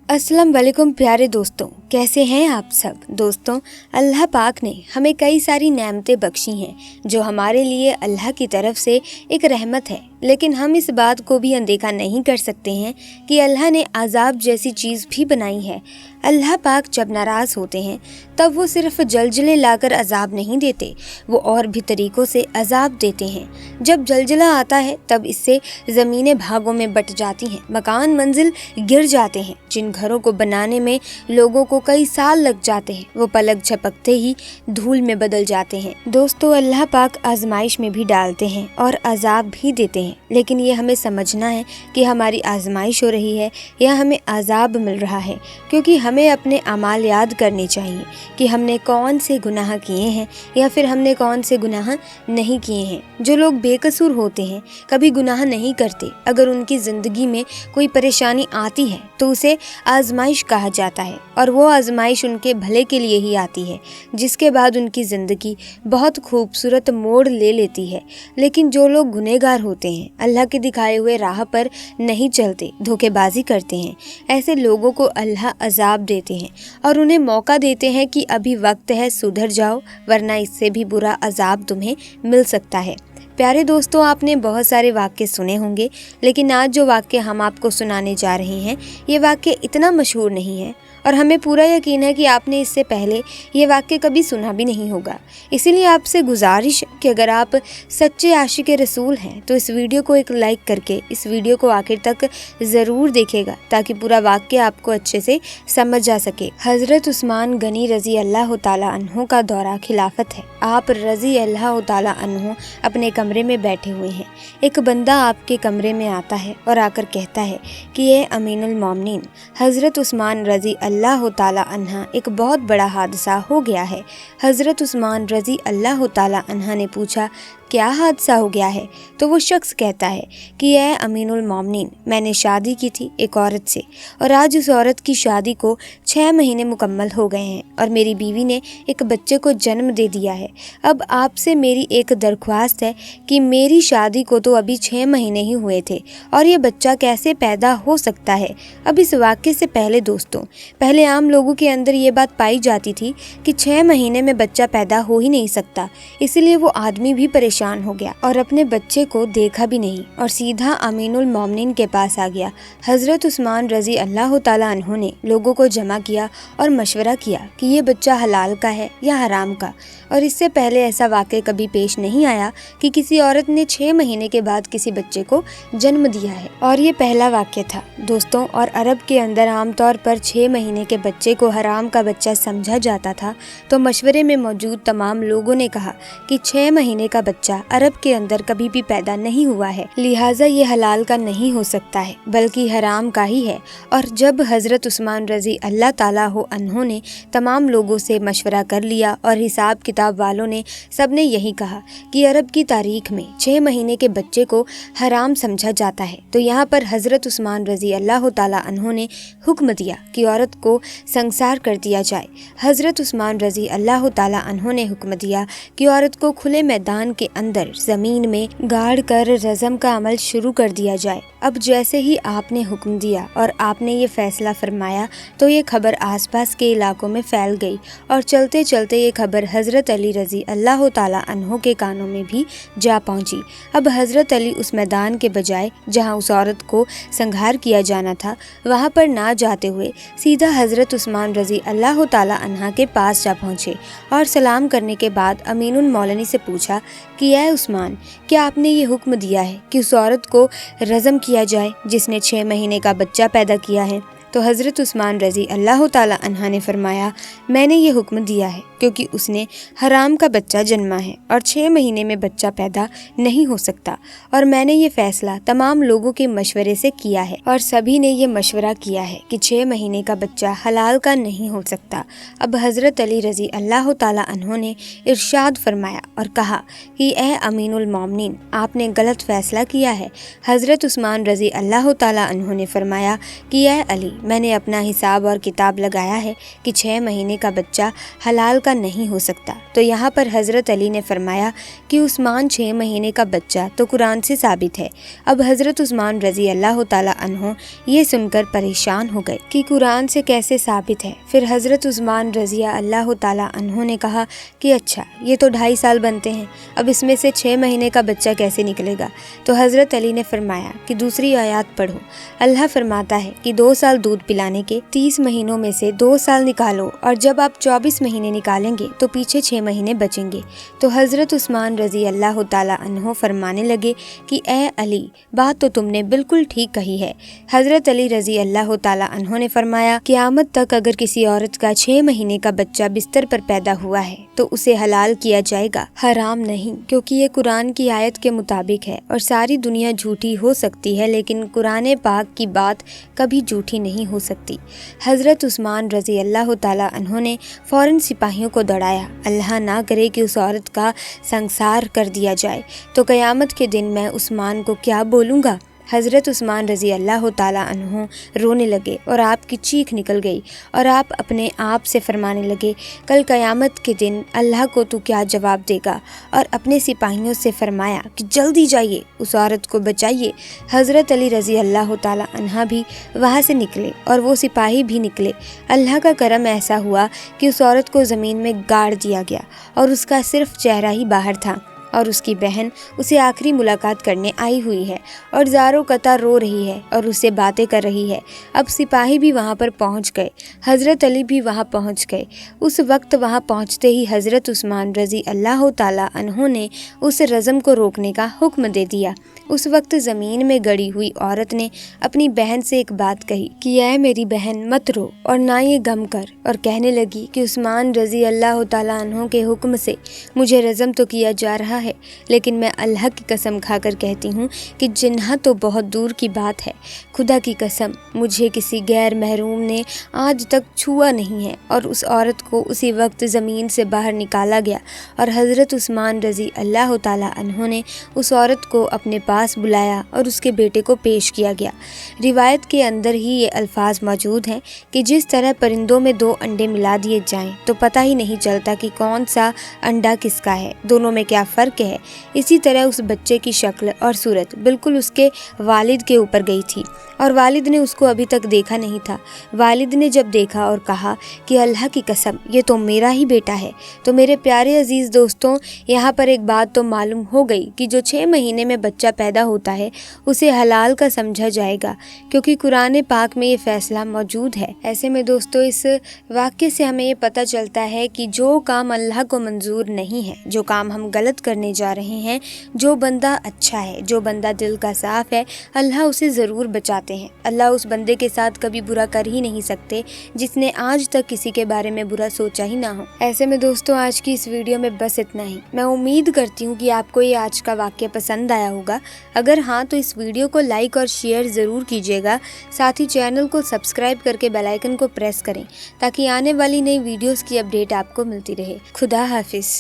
अस्सलाम वालेकुम प्यारे दोस्तों, कैसे हैं आप सब। दोस्तों, अल्लाह पाक ने हमें कई सारी नेमतें बख्शी हैं जो हमारे लिए अल्लाह की तरफ से एक रहमत है, लेकिन हम इस बात को भी अनदेखा नहीं कर सकते हैं कि अल्लाह ने अजाब जैसी चीज़ भी बनाई है। अल्लाह पाक जब नाराज़ होते हैं तब वो सिर्फ जलजले लाकर अजाब नहीं देते, वो और भी तरीक़ों से अजाब देते हैं। जब जलजला आता है तब इससे ज़मीनें भागों में बट जाती हैं, मकान मंजिल गिर जाते हैं। जिन घरों को बनाने में लोगों को कई साल लग जाते हैं वो पलक झपकते ही धूल में बदल जाते हैं। दोस्तों, अल्लाह पाक आजमाइश में भी डालते हैं और अजाब भी देते हैं, लेकिन ये हमें समझना है कि हमारी आजमाइश हो रही है या हमें अजाब मिल रहा है, क्योंकि हमें अपने अमाल याद करने चाहिए कि हमने कौन से गुनाह किए हैं या फिर हमने कौन से गुनाह नहीं किए हैं। जो लोग बेकसूर होते हैं, कभी गुनाह नहीं करते, अगर उनकी ज़िंदगी में कोई परेशानी आती है तो उसे आजमाइश कहा जाता है, और वो आजमाइश उनके भले के लिए ही आती है, जिसके बाद उनकी ज़िंदगी बहुत खूबसूरत मोड़ ले लेती है। लेकिन जो लोग गुनहगार होते हैं, अल्लाह के दिखाए हुए राह पर नहीं चलते, धोखेबाजी करते हैं, ऐसे लोगों को अल्लाह अजाब देते हैं और उन्हें मौका देते हैं कि अभी वक्त है, सुधर जाओ, वरना इससे भी बुरा अजाब तुम्हें मिल सकता है। प्यारे दोस्तों, आपने बहुत सारे वाक्य सुने होंगे, लेकिन आज जो वाक्य हम आपको सुनाने जा रहे हैं ये वाक्य इतना मशहूर नहीं है और हमें पूरा यकीन है कि आपने इससे पहले ये वाक्य कभी सुना भी नहीं होगा। इसीलिए आपसे गुजारिश है कि अगर आप सच्चे आशिक रसूल हैं तो इस वीडियो को एक लाइक करके इस वीडियो को आखिर तक ज़रूर देखेगा, ताकि पूरा वाक्य आपको अच्छे से समझ आ सके। हज़रत उस्मान गनी रज़ी अल्लाह ताला अन्हु का दौरा खिलाफत है। आप रज़ी अल्लाह ताला अन्हु अपने कमरे में बैठे हुए हैं। एक बंदा आपके कमरे में आता है और आकर कहता है कि ये अमीनुल मोमिनीन हज़रत उस्मान रज़ी अल्लाह ताला अन्हा, एक बहुत बड़ा हादसा हो गया है। हज़रत उस्मान रज़ी अल्लाह ताला अन्हा ने पूछा, क्या हादसा हो गया है? तो वो शख्स कहता है कि यह अमीनुल मोमिनीन, मैंने शादी की थी एक औरत से और आज उस औरत की शादी को 6 महीने मुकम्मल हो गए हैं और मेरी बीवी ने एक बच्चे को जन्म दे दिया है। अब आपसे मेरी एक दरख्वास्त है कि मेरी शादी को तो अभी 6 महीने ही हुए थे और ये बच्चा कैसे पैदा हो सकता है? अब इस वाक़े से पहले दोस्तों, पहले आम लोगों के अंदर ये बात पाई जाती थी कि 6 महीने में बच्चा पैदा हो ही नहीं सकता, इसलिए वो आदमी भी परेशान हो गया और अपने बच्चे को देखा भी नहीं और सीधा अमीनुल मोमिनीन के पास आ गया। हज़रत उस्मान रज़ी अल्लाह ताला अन्हु ने लोगों को जमा किया और मशवरा किया कि ये बच्चा हलाल का है या हराम का, और इससे पहले ऐसा वाक़या कभी पेश नहीं आया कि किसी औरत ने 6 महीने के बाद किसी बच्चे को जन्म दिया है, और ये पहला वाक़या था दोस्तों। और अरब के अंदर आमतौर पर 6 महीने के बच्चे को हराम का बच्चा समझा जाता था, तो मशवरे में मौजूद तमाम लोगों ने कहा कि 6 महीने का बच्चा अरब के अंदर कभी भी पैदा नहीं हुआ है, लिहाजा ये हलाल का नहीं हो सकता है बल्कि हराम का ही है। और जब हज़रत उस्मान रज़ी अल्लाह ताला अन्हु ने तमाम लोगों से मशवरा कर लिया और हिसाब किताब वालों ने सब ने यही कहा कि अरब की तारीख में 6 महीने के बच्चे को हराम समझा जाता है, तो यहाँ पर हज़रत उस्मान रज़ी अल्लाह ताला अन्हु ने हुक्म दिया कि औरत को संसार कर दिया जाए। हज़रत उस्मान रज़ी अल्लाह ताला अन्हु ने हुक्म दिया कि औरत को खुले मैदान के अंदर ज़मीन में गाड़ कर रज़म का अमल शुरू कर दिया जाए। अब जैसे ही आपने हुक्म दिया और आपने ये फ़ैसला फरमाया तो ये खबर आसपास के इलाकों में फैल गई और चलते चलते ये खबर हज़रत अली रज़ी अल्लाह ताला अन्हु के कानों में भी जा पहुंची। अब हज़रत अली उस मैदान के बजाय जहां उस औरत को संहार किया जाना था वहां पर ना जाते हुए सीधा हज़रत उस्मान रज़ी अल्लाह ताला अन्हा के पास जा पहुँचे और सलाम करने के बाद अमीनुल मौलनी से पूछा कि ऐ उस्मान, क्या आपने ये हुक्म दिया है कि उस औरत को रज़म किया जाए जिसने 6 महीने का बच्चा पैदा किया है? तो हज़रत उस्मान रज़ी अल्लाह ताला अन्हा ने फरमाया, मैंने ये हुक्म दिया है क्योंकि उसने हराम का बच्चा जन्मा है और 6 महीने में बच्चा पैदा नहीं हो सकता, और मैंने ये फ़ैसला तमाम लोगों के मशवरे से किया है और सभी ने ये मशवरा किया है कि 6 महीने का बच्चा हलाल का नहीं हो सकता। अब हज़रत अली रज़ी अल्लाह ताला अन्हु ने इरशाद फरमाया और कहा कि ए अमीनुल मोमिनीन, आपने गलत फ़ैसला किया है। हज़रत उस्मान रज़ी अल्लाह ताला अन्हु ने फरमाया कि ए अली, میں نے اپنا حساب اور کتاب لگایا ہے کہ 6 مہینے کا بچہ حلال کا نہیں ہو سکتا۔ تو یہاں پر حضرت علی نے فرمایا کہ عثمان 6 مہینے کا بچہ تو قرآن سے ثابت ہے۔ اب حضرت عثمان رضی اللہ تعالیٰ عنہ یہ سن کر پریشان ہو گئے کہ قرآن سے کیسے ثابت ہے۔ پھر حضرت عثمان رضی اللہ تعالیٰ عنہ نے کہا کہ اچھا یہ تو 2.5 سال بنتے ہیں، اب اس میں سے 6 مہینے کا بچہ کیسے نکلے گا؟ تو حضرت علی نے فرمایا کہ دوسری آیات پڑھو۔ اللہ فرماتا ہے کہ 2 سال دودھ پلانے کے 30 مہینوں میں سے 2 سال نکالو، اور جب آپ 24 مہینے نکالیں گے تو پیچھے 6 مہینے بچیں گے۔ تو حضرت عثمان رضی اللہ تعالیٰ عنہ فرمانے لگے کہ اے علی، بات تو تم نے بالکل ٹھیک کہی ہے۔ حضرت علی رضی اللہ تعالیٰ عنہ نے فرمایا قیامت تک اگر کسی عورت کا 6 مہینے کا بچہ بستر پر پیدا ہوا ہے تو اسے حلال کیا جائے گا، حرام نہیں، کیونکہ یہ قرآن کی آیت کے مطابق ہے۔ اور ساری دنیا جھوٹی ہو سکتی ہے لیکن قرآن پاک کی بات کبھی جھوٹی نہیں ہو سکتی۔ حضرت عثمان رضی اللہ تعالیٰ عنہ نے فوراً سپاہیوں کو دوڑایا، اللہ نہ کرے کہ اس عورت کا سنسار کر دیا جائے تو قیامت کے دن میں عثمان کو کیا بولوں گا۔ حضرت عثمان رضی اللہ تعالیٰ عنہ رونے لگے اور آپ کی چیخ نکل گئی، اور آپ اپنے آپ سے فرمانے لگے کل قیامت کے دن اللہ کو تو کیا جواب دے گا، اور اپنے سپاہیوں سے فرمایا کہ جلدی جائیے اس عورت کو بچائیے۔ حضرت علی رضی اللہ تعالیٰ عنہ بھی وہاں سے نکلے اور وہ سپاہی بھی نکلے۔ اللہ کا کرم ایسا ہوا کہ اس عورت کو زمین میں گاڑ دیا گیا اور اس کا صرف چہرہ ہی باہر تھا، اور اس کی بہن اسے آخری ملاقات کرنے آئی ہوئی ہے اور زاروں قطار رو رہی ہے اور اس سے باتیں کر رہی ہے۔ اب سپاہی بھی وہاں پر پہنچ گئے، حضرت علی بھی وہاں پہنچ گئے۔ اس وقت وہاں پہنچتے ہی حضرت عثمان رضی اللہ تعالیٰ عنہ نے اس رزم کو روکنے کا حکم دے دیا۔ اس وقت زمین میں گڑی ہوئی عورت نے اپنی بہن سے ایک بات کہی کہ اے میری بہن مت رو اور نہ یہ غم کر، اور کہنے لگی کہ عثمان رضی اللہ تعالیٰ عنہ کے حکم سے مجھے رزم تو کیا جا رہا ہے، لیکن میں اللہ کی قسم کھا کر کہتی ہوں کہ جنہ تو بہت دور کی بات ہے، خدا کی قسم مجھے کسی غیر محروم نے آج تک چھوا نہیں ہے۔ اور اس عورت کو اسی وقت زمین سے باہر نکالا گیا، اور حضرت عثمان رضی اللہ تعالیٰ عنہ نے اس عورت کو اپنے پاس بلایا اور اس کے بیٹے کو پیش کیا گیا۔ روایت کے اندر ہی یہ الفاظ موجود ہیں کہ جس طرح پرندوں میں 2 انڈے ملا دیے جائیں تو پتہ ہی نہیں چلتا کہ کون سا انڈا کس کا ہے، دونوں میں کیا فرق ہے، اسی طرح اس بچے کی شکل اور صورت بالکل اس کے والد کے اوپر گئی تھی، اور والد نے اس کو ابھی تک دیکھا نہیں تھا۔ والد نے جب دیکھا اور کہا کہ اللہ کی قسم یہ تو میرا ہی بیٹا ہے۔ تو میرے پیارے عزیز دوستوں، یہاں پر ایک بات تو معلوم ہو گئی کہ جو 6 مہینے میں بچہ پیدا ہوتا ہے اسے حلال کا سمجھا جائے گا، کیونکہ قرآن پاک میں یہ فیصلہ موجود ہے۔ ایسے میں دوستوں اس واقعے سے ہمیں یہ پتہ چلتا ہے کہ جو کام اللہ کو منظور نہیں ہے، جو کام ہم غلط کرنے جا رہے ہیں، جو بندہ اچھا ہے، جو بندہ دل کا صاف ہے، اللہ اسے ضرور بچاتے ہیں۔ اللہ اس بندے کے ساتھ کبھی برا کر ہی نہیں سکتے جس نے آج تک کسی کے بارے میں برا سوچا ہی نہ ہو۔ ایسے میں دوستوں آج کی اس ویڈیو میں بس اتنا ہی۔ میں امید کرتی ہوں کہ آپ کو یہ آج کا واقعہ پسند آیا ہوگا۔ اگر ہاں تو اس ویڈیو کو لائک اور شیئر ضرور کیجیے گا، ساتھ ہی چینل کو سبسکرائب کر کے بیل آئیکن کو پریس کریں تاکہ آنے والی نئی ویڈیوز کی اپڈیٹ آپ کو ملتی رہے۔ خدا حافظ۔